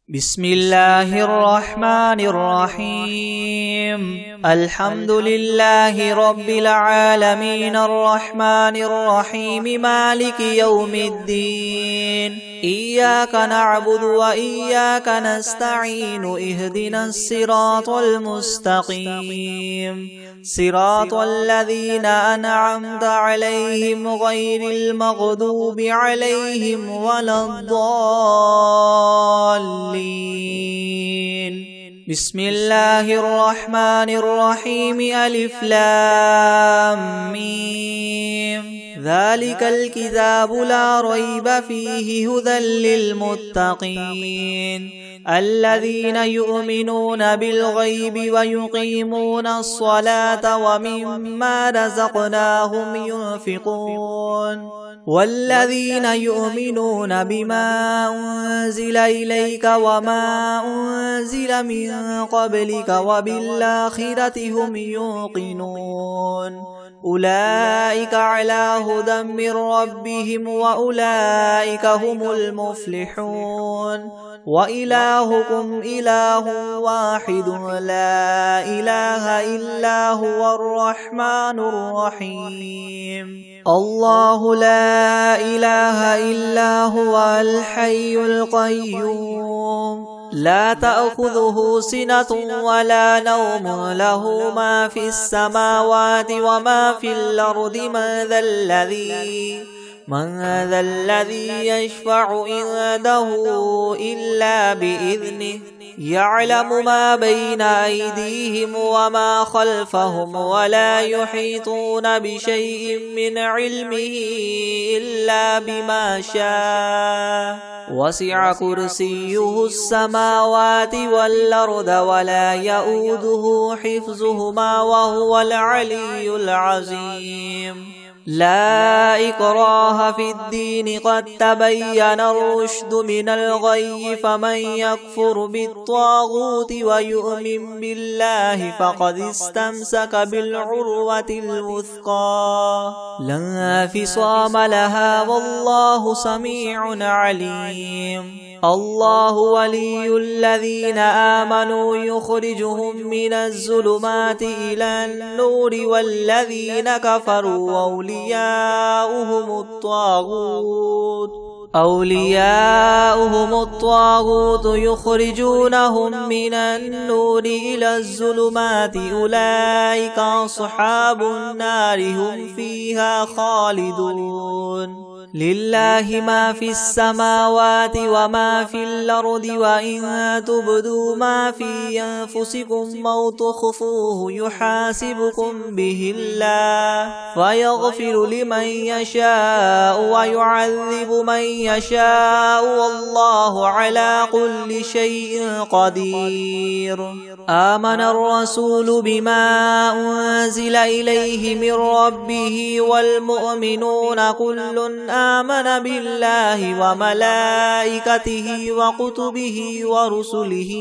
بسم الله الرحمن الرحيم الحمد لله رب العالمين الرحمن الرحيم مالك يوم الدين إياك نعبد وإياك نستعين اهدنا الصراط المستقيم صراط الذين أنعمت عليهم غير المغضوب عليهم ولا الضالين. بسم الله الرحمن الرحيم ألف لام ميم ذلك الكتاب لا ريب فيه هدى للمتقين الذين يؤمنون بالغيب ويقيمون الصلاة ومما رزقناهم ينفقون والذين يؤمنون بما أنزل إليك وما أنزل من قبلك وبالآخرة هم يوقنون أولئك على هدى من ربهم وأولئك هم المفلحون وإلهكم إله واحد لا إله إلا هو الرحمن الرحيم الله لا إله إلا هو الحي القيوم لا تأخذه سنة ولا نوم له ما في السماوات وما في الأرض من ذا الذي يشفع عنده إلا بإذنه يعلم ما بين أيديهم وما خلفهم ولا يحيطون بشيء من علمه إلا بما شاء وسع كرسيه السماوات والأرض ولا يؤوده حفظهما وهو العلي العظيم لا إكراه في الدين قد تبين الرشد من الغي فمن يكفر بالطاغوت ويؤمن بالله فقد استمسك بالعروة الوثقى لا انفصام لها والله سميع عليم الله ولي الذين آمنوا يخرجهم من الظلمات إلى النور والذين كفروا أولياؤهم الطاغوت يخرجونهم من النور إلى الظلمات أولئك أصحاب النار هم فيها خالدون لله ما في السماوات وما في الأرض وإن تبدوا ما في أنفسكم أو تخفوه يحاسبكم به الله فيغفر لمن يشاء ويعذب من يشاء والله على كل شيء قدير آمن الرسول بما أنزل إليه من ربه والمؤمنون كل آمن بالله وملائكته وكتبه ورسله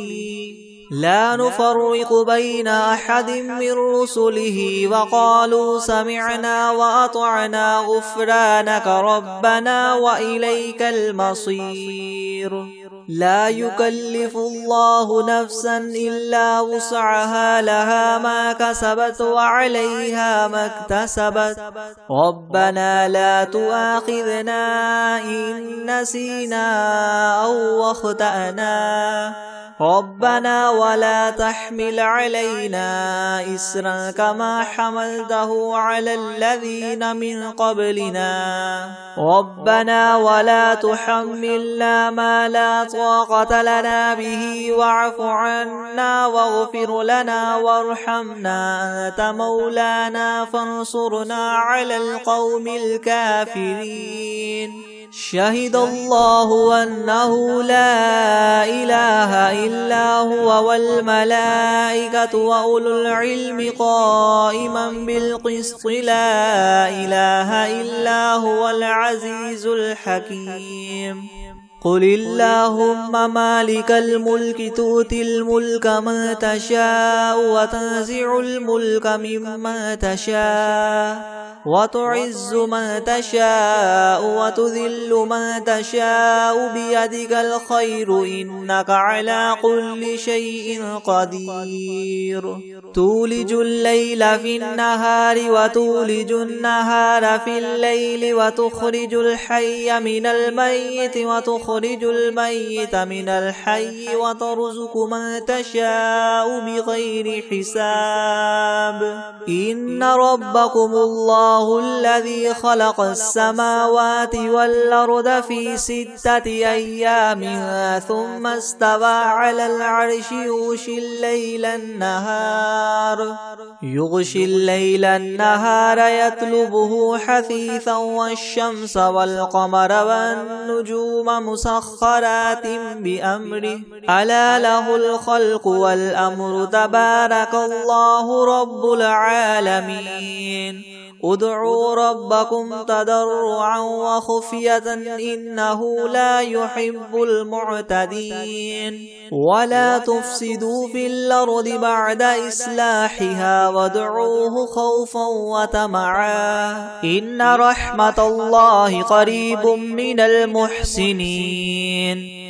لا نفرق بين أحد من رسله وقالوا سمعنا وأطعنا غفرانك ربنا وإليك المصير لا يكلف الله نفسا إلا وسعها لها ما كسبت وعليها ما اكتسبت ربنا لا تؤاخذنا إن نسينا أو أخطأنا ربنا ولا تحمل علينا إسرا كما حملته على الذين من قبلنا ربنا ولا تحملنا ما لا طاقة لنا به واعف عنا واغفر لنا وارحمنا أنت مولانا فانصرنا على القوم الكافرين شهد الله أنه لا إله إلا هو والملائكة وأولو العلم قائما بالقسط لا إله إلا هو العزيز الحكيم قل اللهم مالك الملك تؤتي الملك من تشاء وتنزع الملك ممن تشاء وتعز من تشاء وتذل من تشاء بيدك الخير إنك على كل شيء قدير تولج الليل في النهار وتولج النهار في الليل وتخرج الحي من الميت وتخرج الميت من الحي وترزق من تشاء بغير حساب إن ربكم الله الذي خلق السماوات والأرض في 6 أيام ثم استوى على العرش يغشي الليل النهار يطلبه حثيثا والشمس والقمر والنجوم مسخرات بأمره ألا له الخلق والأمر تبارك الله رب العالمين ادعوا ربكم تضرعا وخفية إنه لا يحب المعتدين ولا تفسدوا في الأرض بعد إصلاحها وادعوه خوفا وطمعا إن رحمة الله قريب من المحسنين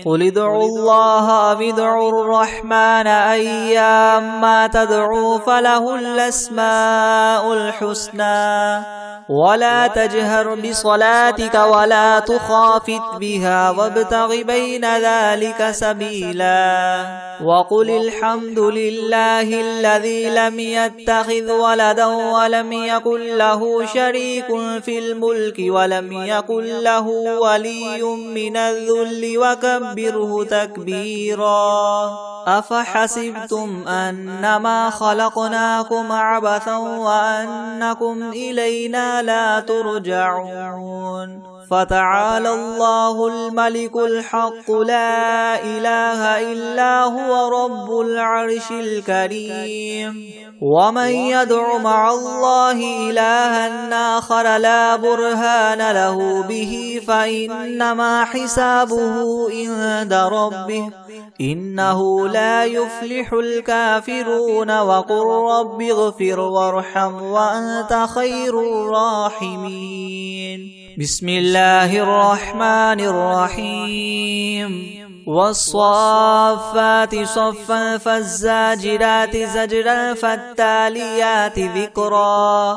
قل ادعوا الله أو ادعوا الرحمن أيما تدعوا فله الأسماء الحسنى ولا تجهر بصلاتك ولا تخافت بها وابتغ بين ذلك سبيلا وقل الحمد لله الذي لم يتخذ ولدا ولم يكن له شريك في الملك ولم يكن له ولي من الذل وكبره تكبيرا أفحسبتم أنما خلقناكم عبثا وأنكم إلينا لا ترجعون فتعالى الله الملك الحق لا إله إلا هو رب العرش الكريم ومن يدع مع الله إلها آخر لا برهان له به فإنما حسابه عند ربه إنه لا يفلح الكافرون وقل رب اغفر وارحم وأنت خير الراحمين بسم الله الرحمن الرحيم والصافات صفا فالزاجرات زجرا فالتاليات ذكرا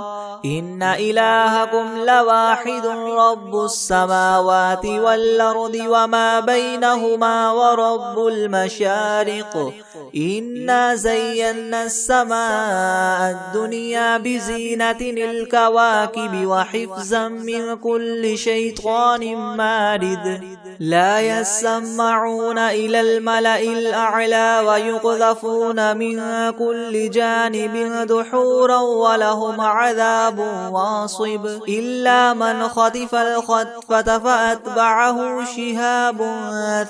إن إلهكم لواحد رب السماوات والأرض وما بينهما ورب المشارق إنا زينا السماء الدنيا بزينة الكواكب وحفظا من كل شيطان مارد لا يسمعون إلى الملأ الأعلى ويقذفون من كل جانب دحورا ولهم عذاب واصب إلا من خطف الخطفة فأتبعه شهاب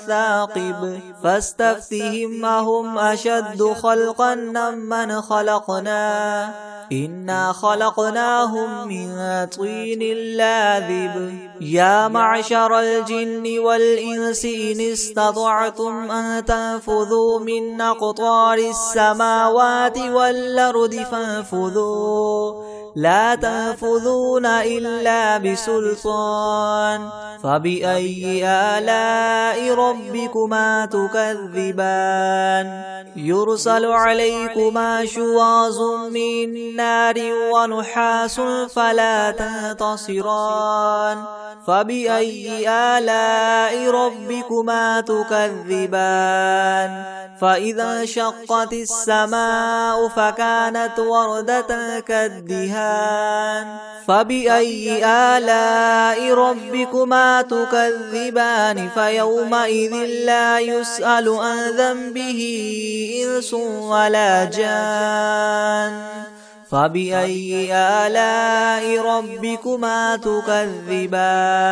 ثاقب فاستفتهم أهم أشد خلقا ممن خلقنا إنا خلقناهم من طين لاذب يا معشر الجن والإنس إن استطعتم أن تنفذوا من أقطار السماوات والأرض فانفذوا لا تنفذون إلا بسلطان فبأي آلاء ربكما تكذبان يرسل عليكما شواظ من نار ونحاس فلا تنتصران فبأي آلاء ربكما تكذبان فإذا انشقت السماء فكانت وردة كالدهان فبأي آلاء ربكما تكذبان فيومئذ لا يسأل عن ذنبه إنس ولا جان فبأي آلاء ربكما تكذبان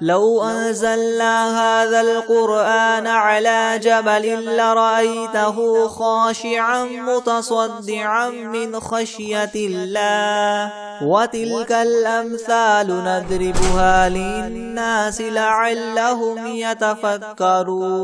لو أنزلنا هذا القرآن على جبل لرأيته خاشعا متصدعا من خشية الله وتلك الأمثال نضربها للناس لعلهم يتفكرون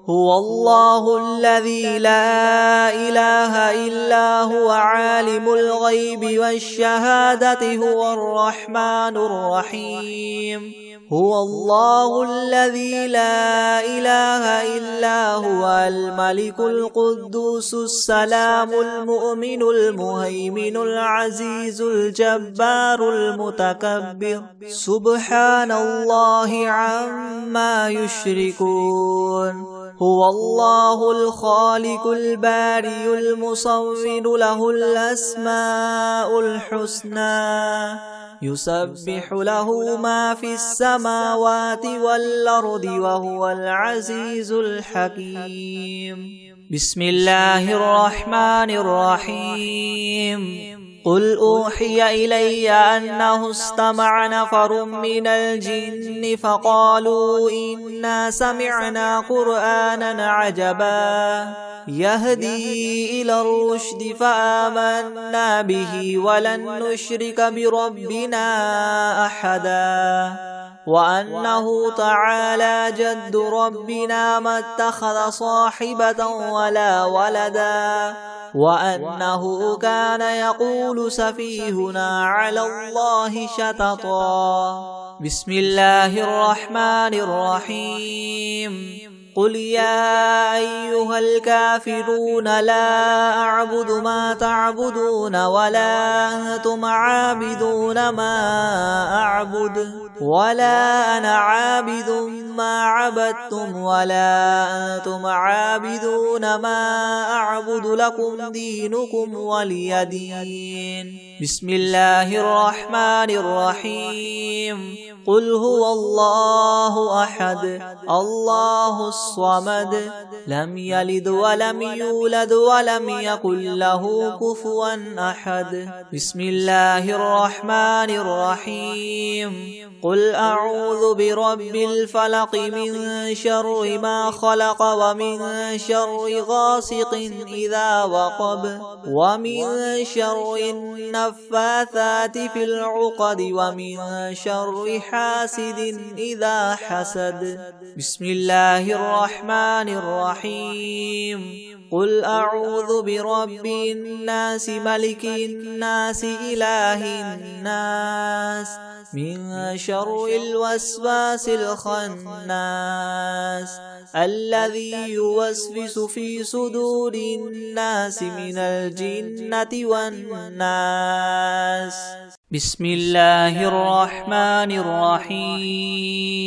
هو الله الذي لا إله إلا هو عالم الغيب والشهادة هو الرحمن الرحيم هو الله الذي لا إله إلا هو الملك القدوس السلام المؤمن المهيمن العزيز الجبار المتكبر سبحان الله عما يشركون هو الله الخالق البارئ المصور له الأسماء الحسنى يسبح له ما في السماوات والأرض وهو العزيز الحكيم بسم الله الرحمن الرحيم قل أوحي إلي أنه استمع نفر من الجن فقالوا إنا سمعنا قرآنا عجبا يهدي إلى الرشد فآمنا به ولن نشرك بربنا أحدا وأنه تعالى جد ربنا ما اتخذ صاحبة ولا ولدا وأنه كان يقول سفيهنا على الله شططا بسم الله الرحمن الرحيم قل يا أيها الكافرون لا أعبد ما تعبدون ولا أنتم عابدون ما أعبد ولا أنا عابد ما عبدتم ولا أنتم عابدون ما أعبد لكم دينكم ولي دين بسم الله الرحمن الرحيم قل هو الله أحد الله الصمد لم يلد ولم يولد ولم يكن له كفوا أحد بسم الله الرحمن الرحيم قل أعوذ برب الفلق من شر ما خلق ومن شر غاسق إذا وقب ومن شر النفاثات في العقد ومن شر حاسد إذا حسد بسم الله الرحمن الرحيم قل أعوذ برب الناس ملك الناس إله الناس من شر الوسواس الخناس الذي يوسوس في صدور الناس من الجنة والناس بسم الله الرحمن الرحيم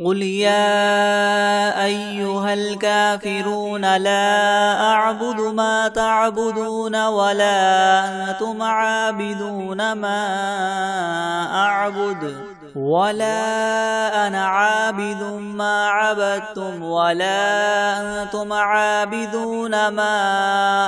قل يا أيها الكافرون لا أعبد ما تعبدون ولا أنتم عابدون ما أعبد ولا أنا عابد ما عبدتم ولا أنتم عابدون ما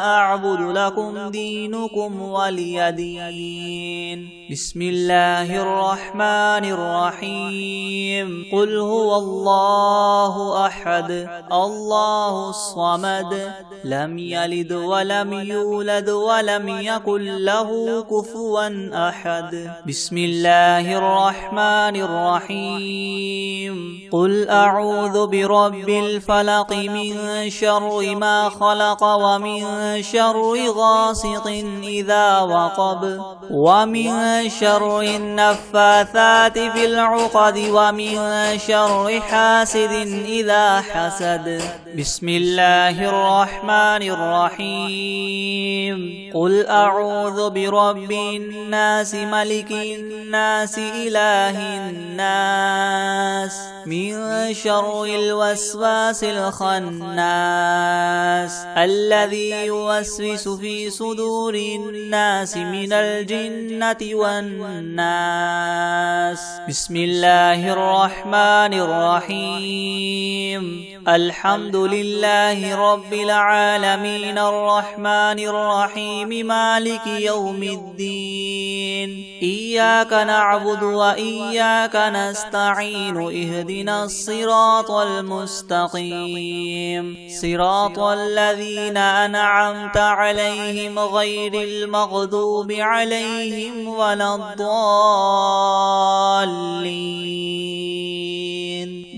أعبد لكم دينكم ولي دين بسم الله الرحمن الرحيم قل هو الله أحد الله الصمد لم يلد ولم يولد ولم يكن له كفوا أحد بسم الله الرحمن الرحيم قل أعوذ برب الفلق من شر ما خلق ومن شر غاسق إذا وقب ومن شر النفاثات في العقد ومن شر حاسد إذا حسد بسم الله الرحمن الرحيم قل أعوذ برب الناس ملك الناس إله الناس من شر الوسواس الخناس الذي يوسوس في صدور الناس من الجنة والناس بسم الله الرحمن الرحيم الحمد لله رب العالمين الرحمن الرحيم مالك يوم الدين إياك نعبد وإياك نستعين اهدنا الصراط المستقيم صراط الذين أنعمت عليهم غير المغضوب عليهم ولا ولا الضالين.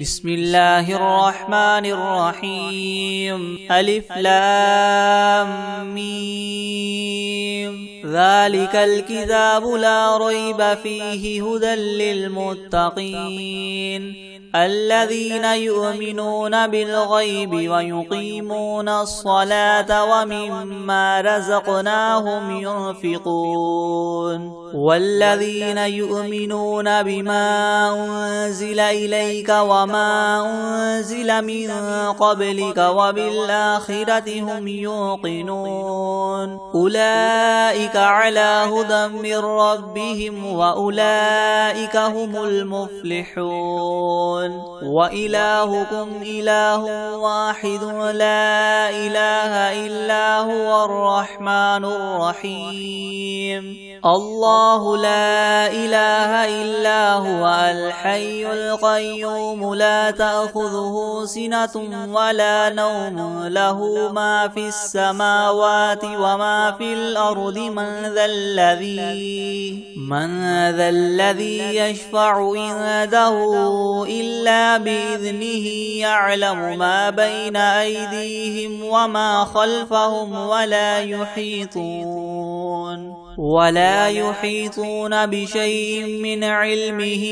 بسم الله الرحمن الرحيم. ألف لام ميم. ذلك الكتاب لا ريب فيه هدى للمتقين الذين يؤمنون بالغيب ويقيمون الصلاة ومما رزقناهم ينفقون والذين يؤمنون بما أنزل إليك وما أنزل من قبلك وبالآخرة هم يوقنون أولئك على هدى من ربهم وأولئك هم المفلحون. وإلهكم إله واحد لا إله إلا هو الرحمن الرحيم. الله لا إله إلا هو الحي القيوم لا تأخذه سنة ولا نوم له ما في السماوات وما في الأرض من ذا الذي يشفع عنده إلا بإذنه يعلم ما بين أيديهم وما خلفهم ولا يحيطون بشيء من علمه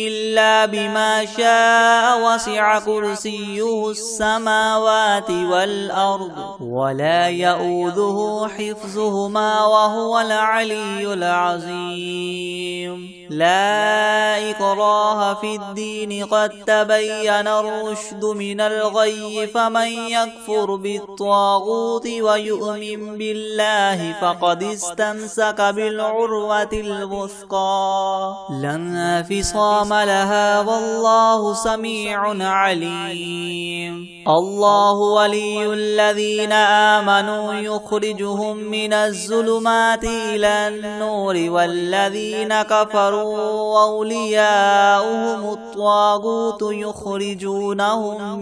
إلا بما شاء وسع كرسيه السماوات والأرض ولا يؤوده حفظهما وهو العلي العظيم. لا إكراه في الدين قد تبين الرشد من الغي فمن يكفر بالطاغوت ويؤمن بالله فقد استمسك بالعروة الوثقى لا انفصام لها والله سميع عليم. الله ولي الذين آمنوا يخرجهم من الظلمات إلى النور والذين كفروا أولياؤهم الطاغوت يخرجونهم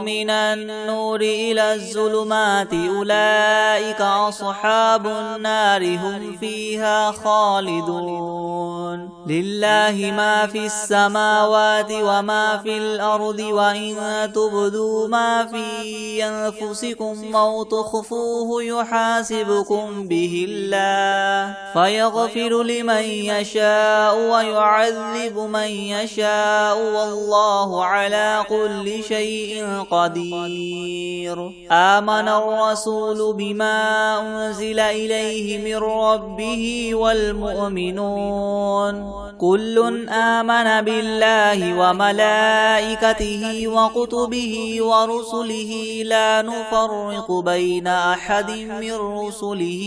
من النور إلى الظلمات أولئك أصحاب النار هم فيها خالدون. لله ما في السماوات وما في الأرض وإن تبدوا ما في أنفسكم أو تخفوه يحاسبكم به الله فيغفر لمن يشاء ويعذب من يشاء والله على كل شيء قدير. آمن الرسول بما أنزل إليه من ربه والمؤمنون كل آمن بالله وملائكته وكتبه ورسله لا نفرق بين أحد من رسله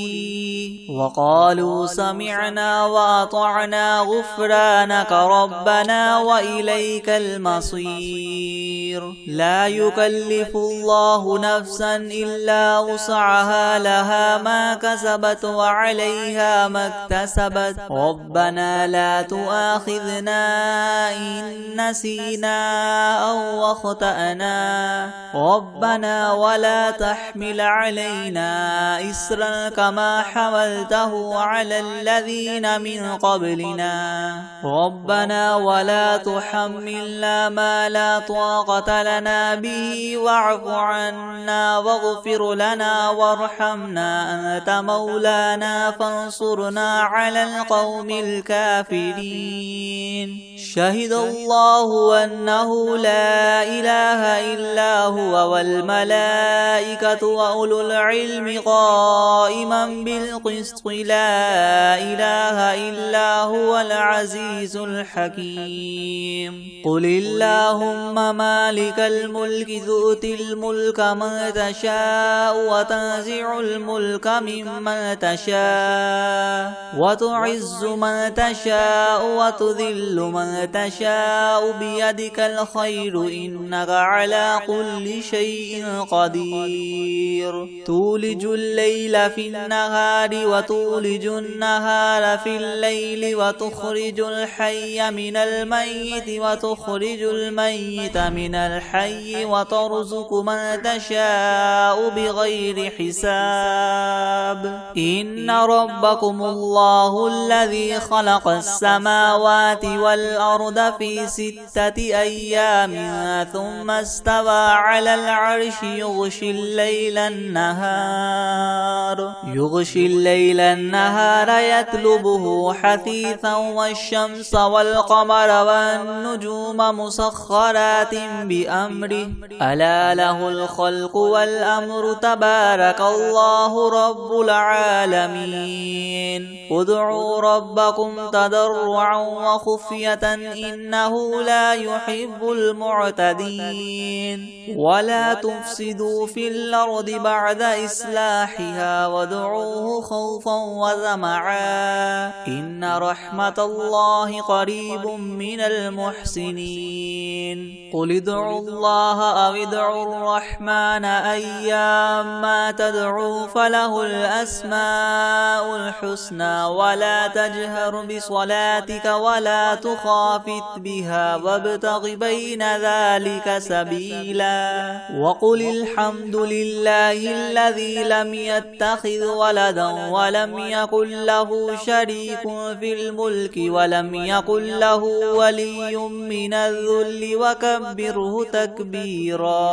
وقالوا سمعنا وأطعنا غفرانك ربنا وإليك المصير. لا يكلف الله نفسا إلا وسعها لها ما كسبت وعليها ما اكتسبت ربنا لا تؤاخذنا إن نسينا أو أخطأنا ربنا ولا تحمل علينا إسرا كما حملته على الذين من قبلنا ربنا ولا تحملنا ما لا طاقة لنا به واعف عنا واغفر لنا وارحمنا أنت مولانا فانصرنا على القوم الكافرين. شهد الله أنه لا إله إلا هو والملائكة وأولو العلم قائما بالقسط لا إله إلا هو العزيز الحكيم. قل اللهم مالك الملك تؤتي الملك من تشاء وتنزع الملك ممن تشاء وتعز من تشاء وتذل من تشاء تشاء بيدك الخير إنك على كل شيء قدير تولج الليل في النهار وتولج النهار في الليل وتخرج الحي من الميت وتخرج الميت من الحي وترزق من تشاء بغير حساب إن ربكم الله الذي خلق السماوات والأرض في 6 أيام ثم استوى على العرش يغشي الليل النهار يطلبه حثيثا والشمس والقمر والنجوم مسخرات بأمره ألا له الخلق والأمر تبارك الله رب العالمين ادعوا ربكم تضرعا وخفية إنه لا يحب المعتدين ولا تفسدوا في الأرض بعد إصلاحها وادعوه خوفا وطمعا إن رحمة الله قريب من المحسنين قل ادعوا الله أو ادعوا الرحمن أيما تدعوا فله الأسماء الحسنى ولا تجهر بصلاتك ولا تخافت بها وابتغ بين ذلك سبيلا وقل الحمد لله الذي لم يتخذ ولدا ولم يكن له شريك في الملك ولم يكن له ولي من الذل وكبره تكبيرا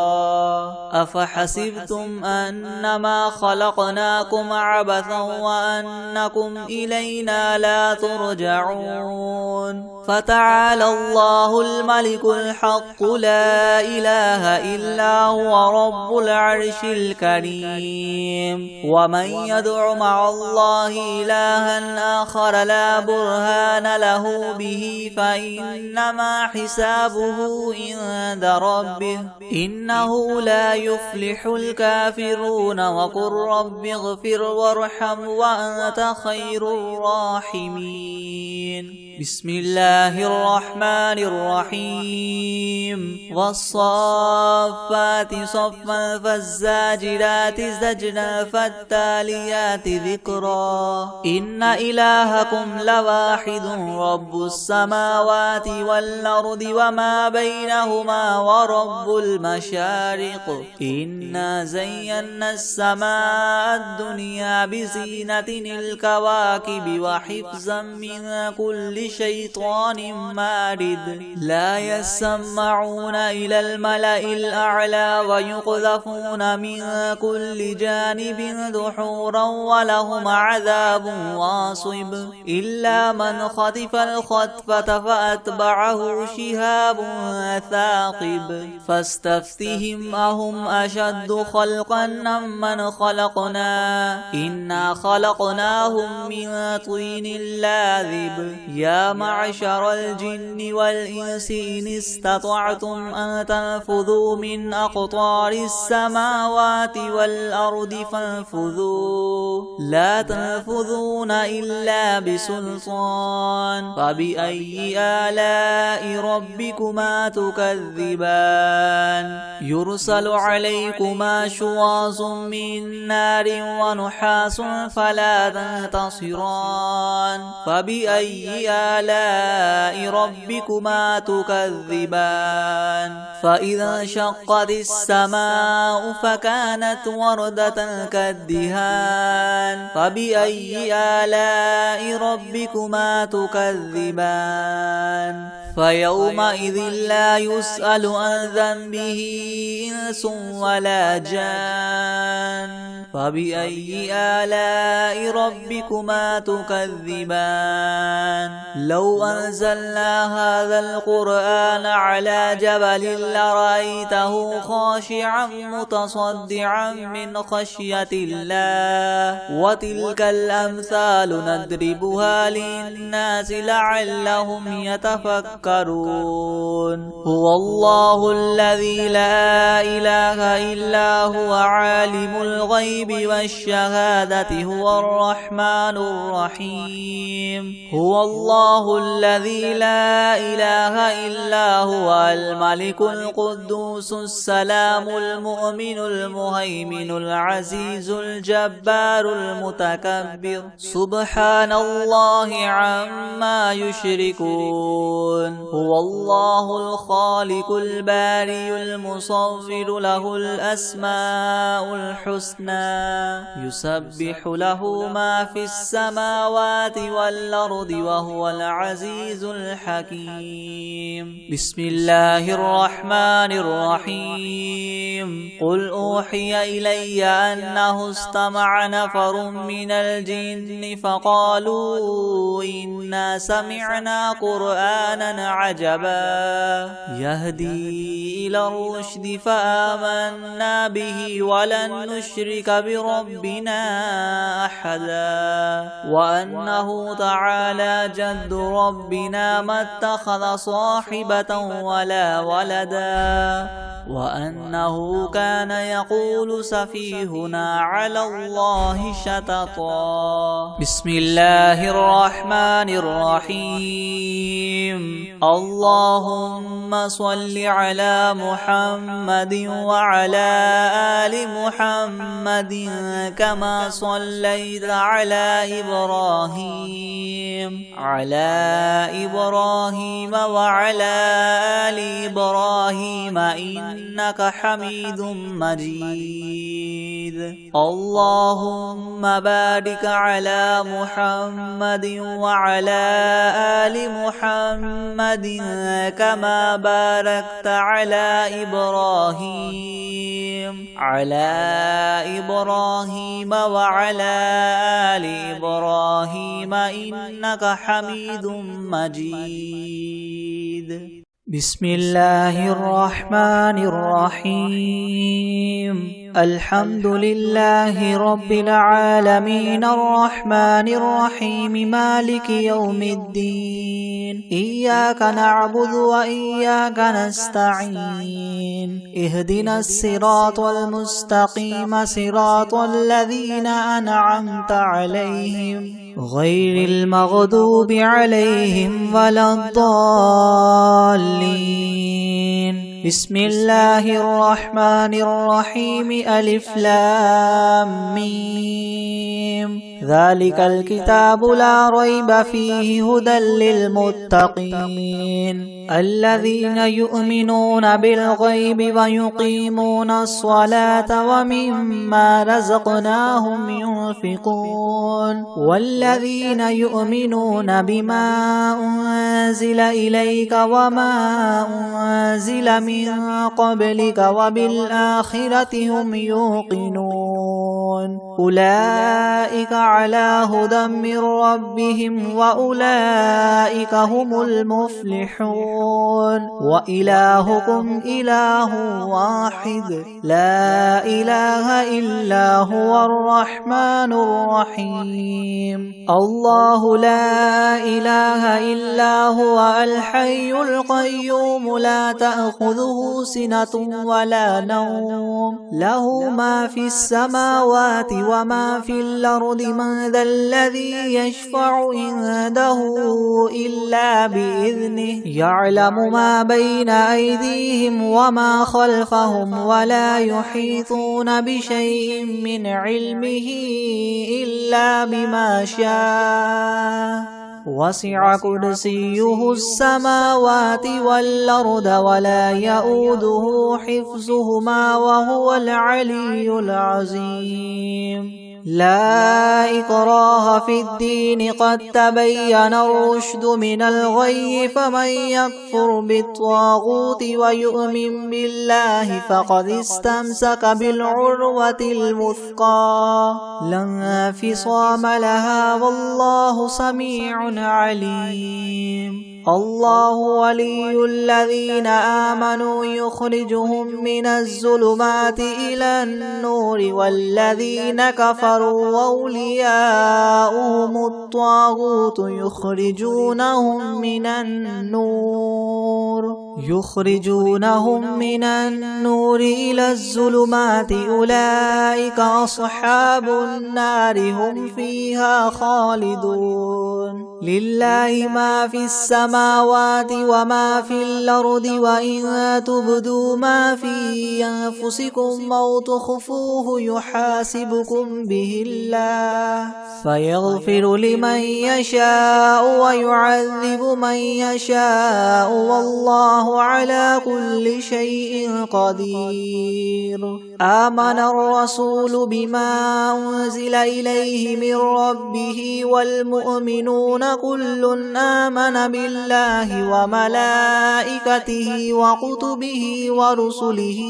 أفحسبتم أنما خلقناكم عبثا وأنكم إلينا لا ترجعون فتعالى الله الملك الحق لا إله إلا هو رب العرش الكريم ومن يدع مع الله إلها آخر لا برهان له به فإنما حسابه عند ربه إنه لا يفلح الكافرون وقل رب اغفر وارحم وأنت خير الراحمين بسم الله الرحمن الرحيم والصافات صفا فالزاجرات زجرا فالتاليات ذكرا إن إلهكم لواحد رب السماوات والأرض وما بينهما ورب المشارق إنا زينا السماء الدنيا بزينة الكواكب وحفظا من كل شيطان مارد لا يسمعون إلى الملأ الأعلى ويقذفون من كل جانب دحورا ولهم عذاب واصب إلا من خطف الخطفة فأتبعه شهاب ثاقب فاستفتهم أهم أشد خلقا أم من خلقنا إنا خلقناهم من طين لاذب يا معشر الجن والإنس إن استطعتم أن تنفذوا من أقطار السماوات والأرض فانفذوا لا تنفذون إلا بسلطان فبأي آلاء ربكما تكذبان يرسل عليكما شواظ من نار ونحاس فلا تنتصران فبأي آلاء ربكما تكذبان فإذا انشقت السماء فكانت وردة كالدهان فبأي آلاء ربكما تكذبان فيومئذ لا يسأل عن ذنبه إنس ولا جان فبأي آلاء ربكما تكذبان لو أنزلنا هذا القرآن على جبل لرأيته خاشعا متصدعا من خشية الله وتلك الأمثال نضربها للناس لعلهم يتفكرون يتفكرون هو الله الذي لا إله إلا هو عالم الغيب والشهادة هو الرحمن الرحيم هو الله الذي لا إله إلا هو الملك القدوس السلام المؤمن المهيمن العزيز الجبار المتكبر سبحان الله عما يشركون هو الله الخالق الباري المصور له الأسماء الحسنى يسبح له ما في السماوات والأرض وهو العزيز الحكيم بسم الله الرحمن الرحيم قل أوحي إلي أنه استمع نفر من الجن فقالوا إنا سمعنا قرآنا عجبا يهدي إلى الرشد فآمنا به ولن نشرك بربنا أحدا وأنه تعالى جد ربنا ما اتخذ صاحبة ولا ولدا وأنه كان يقول سفيهنا على الله شططا بسم الله الرحمن الرحيم اللهم صل على محمد وعلى آل محمد كما صليت على إبراهيم وعلى آل إبراهيم إنك حميد مجيد اللهم بارك على محمد وعلى آل محمد كما باركت على إبراهيم وعلى آل إبراهيم إنك حميد مجيد بسم الله الرحمن الرحيم الحمد لله رب العالمين الرحمن الرحيم مالك يوم الدين إياك نعبد وإياك نستعين اهدنا الصراط المستقيم صراط الذين أنعمت عليهم غير المغضوب عليهم ولا الضالين بسم الله الرحمن الرحيم ألف لام ميم ذلك الكتاب لا ريب فيه هدى للمتقين الذين يؤمنون بالغيب ويقيمون الصلاة ومما رزقناهم ينفقون والذين يؤمنون بما أنزل إليك وما أنزل من قبلك وبالآخرة هم يوقنون أولئك على هدى من ربهم وأولئك هم المفلحون وإلهكم إله واحد لا إله إلا هو الرحمن الرحيم الله لا إله إلا هو الحي القيوم لا تأخذه سنة ولا نوم له ما في السماوات وما في الأرض من ذا الذي يشفع عنده إلا بإذنه يعلم ما بين أيديهم وما خلفهم ولا يحيطون بشيء من علمه إلا بما شاء وسع كرسيه السماوات والأرض ولا يؤوده حفظهما وهو العلي العظيم لا إكراه في الدين قد تبين الرشد من الغي فمن يكفر بالطاغوت ويؤمن بالله فقد استمسك بالعروة الوثقى لا انفصام لها والله سميع عليم الله ولي الذين آمنوا يخرجهم من الظلمات إلى النور والذين كفروا أولياؤهم الطاغوت يخرجونهم من النور إلى الظلمات أولئك أصحاب النار هم فيها خالدون لله ما في السماوات وما في الأرض وإن تبدوا ما في أنفسكم أو تخفوه يحاسبكم به الله فيغفر لمن يشاء ويعذب من يشاء والله على كل شيء قدير آمن الرسول بما أنزل إليه من ربه والمؤمنون كل آمن بالله وملائكته وكتبه ورسله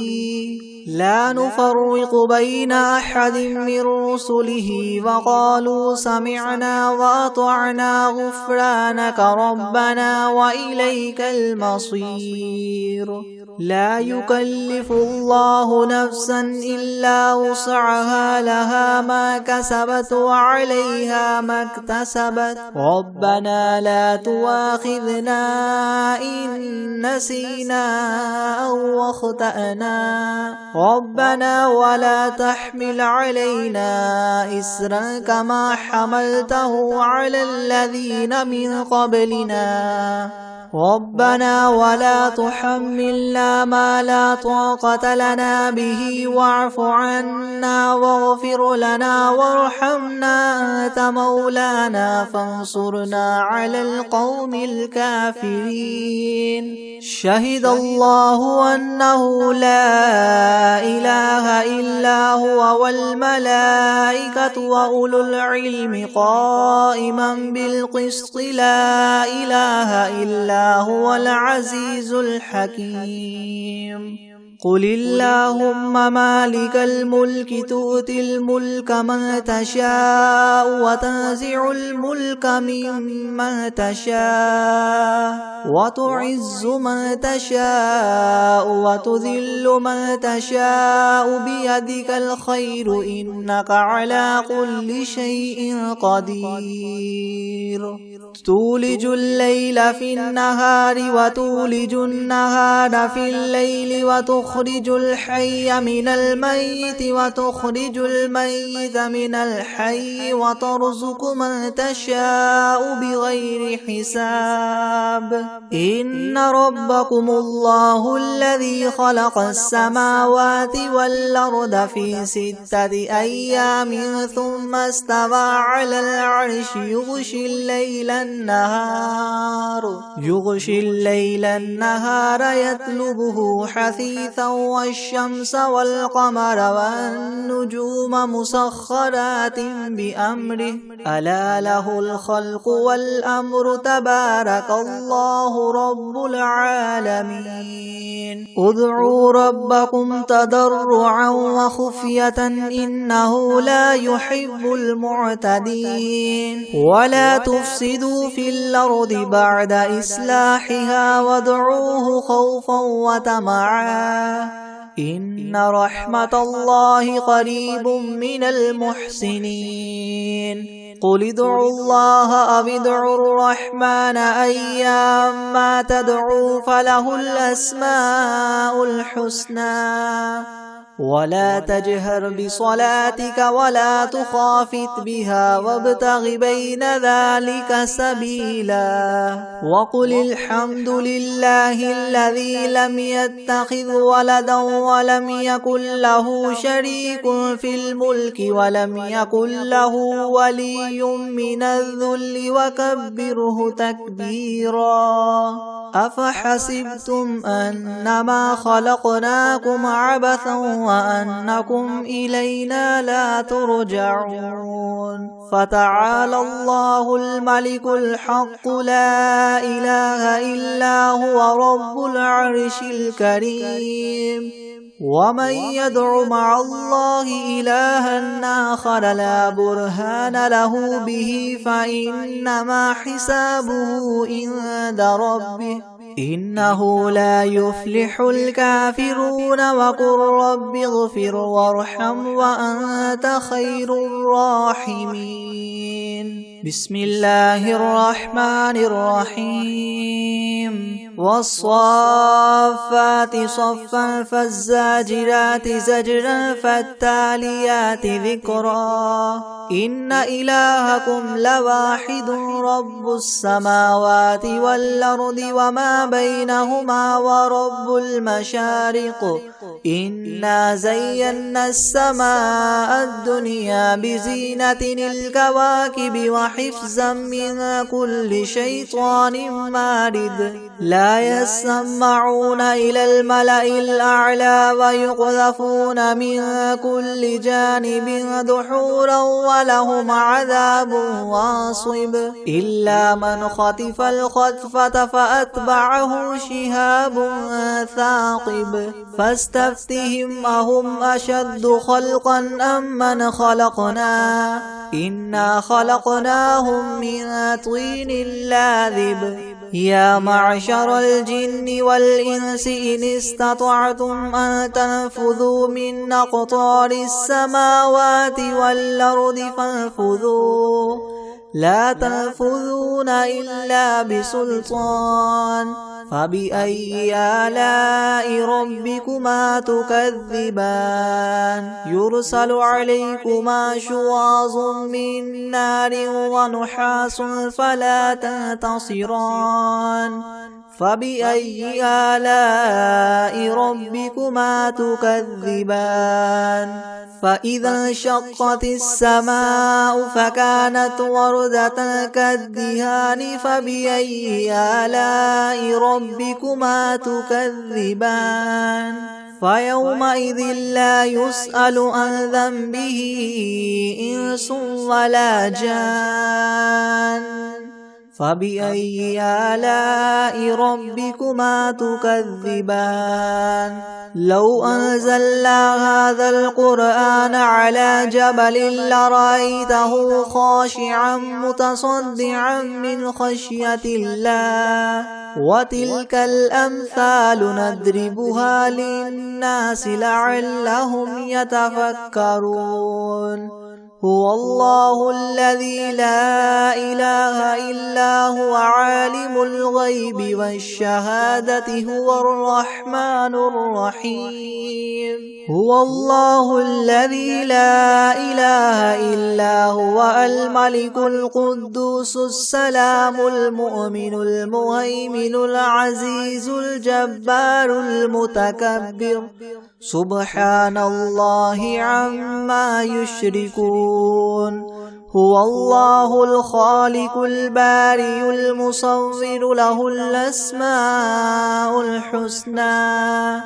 لا نفرق بين أحد من رسله وقالوا سمعنا وأطعنا غفرانك ربنا وإليك المصير لا يكلف الله نفسا إلا وسعها لها ما كسبت وعليها ما اكتسبت ربنا لا تؤاخذنا إن نسينا أو أخطأنا ربنا ولا تحمل علينا إسرا كما حملته على الذين من قبلنا ربنا ولا تحملنا ما لا طاقة لنا به واعف عنا واغفر لنا وارحمنا أنت مولانا فانصرنا على القوم الكافرين شهد الله أنه لا إله إلا هو والملائكة وأولو العلم قائما بالقسط لا إله إلا هو العزيز الحكيم قل اللهم مالك الملك تؤتي الملك من تشاء وتنزع الملك ممن تشاء وتعز من تشاء وتذل من تشاء بيدك الخير إنك على كل شيء قدير تولج الليل في النهار وتولج النهار في الليل وتخرج الحي من الميت وتخرج الميت من الحي وترزق من تشاء بغير حساب إن ربكم الله الذي خلق السماوات والأرض في 6 أيام ثم استوى على العرش يغشي الليل النهار يطلبه حثيثا والشمس والقمر والنجوم مسخرات بأمره ألا له الخلق والأمر تبارك الله رب العالمين ادعوا ربكم تضرعا وخفية إنه لا يحب المعتدين ولا تفسدوا في الأرض بعد إصلاحها وادعوه خوفا وطمعا إن رحمة الله قريب من المحسنين قل ادعوا الله أو ادعوا الرحمن أيما تدعوا فله الأسماء الحسنى ولا تجهر بصلاتك ولا تخافت بها وابتغ بين ذلك سبيلا وقل الحمد لله الذي لم يتخذ ولدا ولم يكن له شريك في الملك ولم يكن له ولي من الذل وكبره تكبيرا أفحسبتم أنما خلقناكم عبثا وأنكم إلينا لا ترجعون فتعالى الله الملك الحق لا إله إلا هو رب العرش الكريم ومن يدع مع الله إلها آخر لا برهان له به فإنما حسابه عند ربه إنه لا يفلح الكافرون وقل رب اغفر وارحم وأنت خير الراحمين بسم الله الرحمن الرحيم والصافات صفا فالزاجرات زجرا فالتاليات ذكرا إن إلهكم لواحد رب السماوات والأرض وما بينهما ورب المشارق إنا زينا السماء الدنيا بزينة الكواكب وحفظا من كل شيطان مارد لا يسمعون إلى الملأ الأعلى ويقذفون من كل جانب دحورا ولهم عذاب واصب إلا من خطف الخطفة فأتبعه شهاب ثاقب فاستفتهم أهم أشد خلقا أم من خلقنا إنا خلقناهم من طين لاذب يا معشر الجن والإنس إن استطعتم أن تنفذوا من أقطار السماوات والأرض فانفذوا لا تنفذون إلا بسلطان فبأي آلاء ربكما تكذبان يرسل عليكما شواظ من نار ونحاس فلا تنتصران فبأي آلاء ربكما تكذبان فإذا انشقت السماء فكانت وردة كالدهان فبأي آلاء ربكما تكذبان فيومئذ لا يسأل عن ذنبه إنس ولا جان فبأي آلاء ربكما تكذبان لو أنزلنا هذا القرآن على جبل لرأيته خاشعا متصدعا من خشية الله وتلك الأمثال نضربها للناس لعلهم يتفكرون هو الله الذي لا إله إلا هو عالم الغيب والشهادة هو الرحمن الرحيم هو الله الذي لا إله إلا هو الملك القدوس السلام المؤمن المهيمن العزيز الجبار المتكبر سبحان الله عما يشركون هو الله الخالق البارئ المصور له الأسماء الحسنى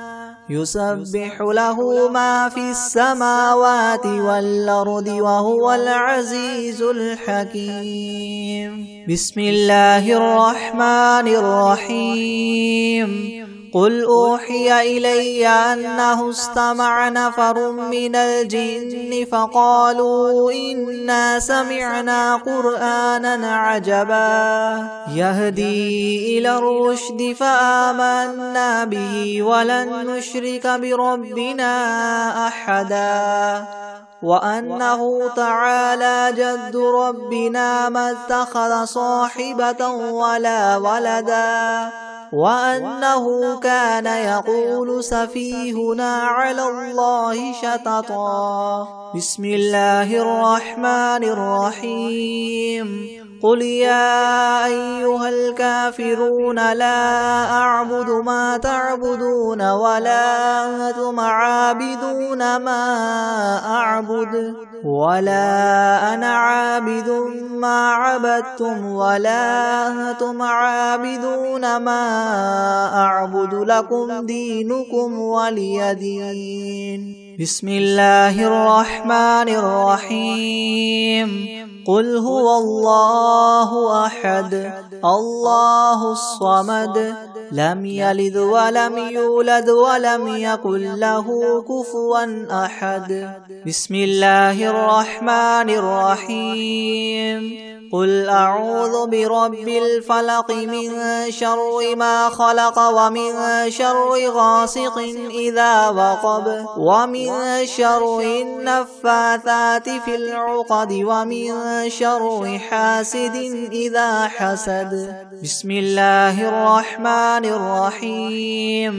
يسبح له ما في السماوات والأرض وهو العزيز الحكيم بسم الله الرحمن الرحيم قل أوحي إلي أنه استمع نفر من الجن فقالوا إنا سمعنا قرآنا عجبا يهدي إلى الرشد فآمنا به ولن نشرك بربنا أحدا وأنه تعالى جد ربنا ما اتخذ صاحبة ولا ولدا وأنه كان يقول سفيهنا على الله شططا بسم الله الرحمن الرحيم قل يا أيها الكافرون لا أعبد ما تعبدون ولا أنتم عابدون ما أعبد ولا أنا عابد ما عبدتم ولا أنتم عابدون ما أعبد لكم دينكم ولي دين بسم الله الرحمن الرحيم قل هو الله أحد الله الصمد لم يلد ولم يولد ولم يكن له كفوا أحد. بسم الله الرحمن الرحيم. قل أعوذ برب الفلق من شر ما خلق ومن شر غاسق إذا وقب ومن شر النفاثات في العقد ومن شر حاسد إذا حسد. بسم الله الرحمن الرحيم.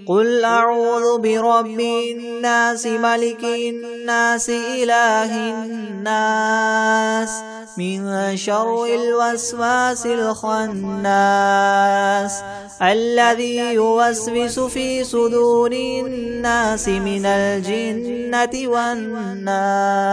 قل أعوذ برب الناس ملك الناس إله الناس من شر الوسواس الخناس الذي يوسوس في صدور الناس من الجنة والناس.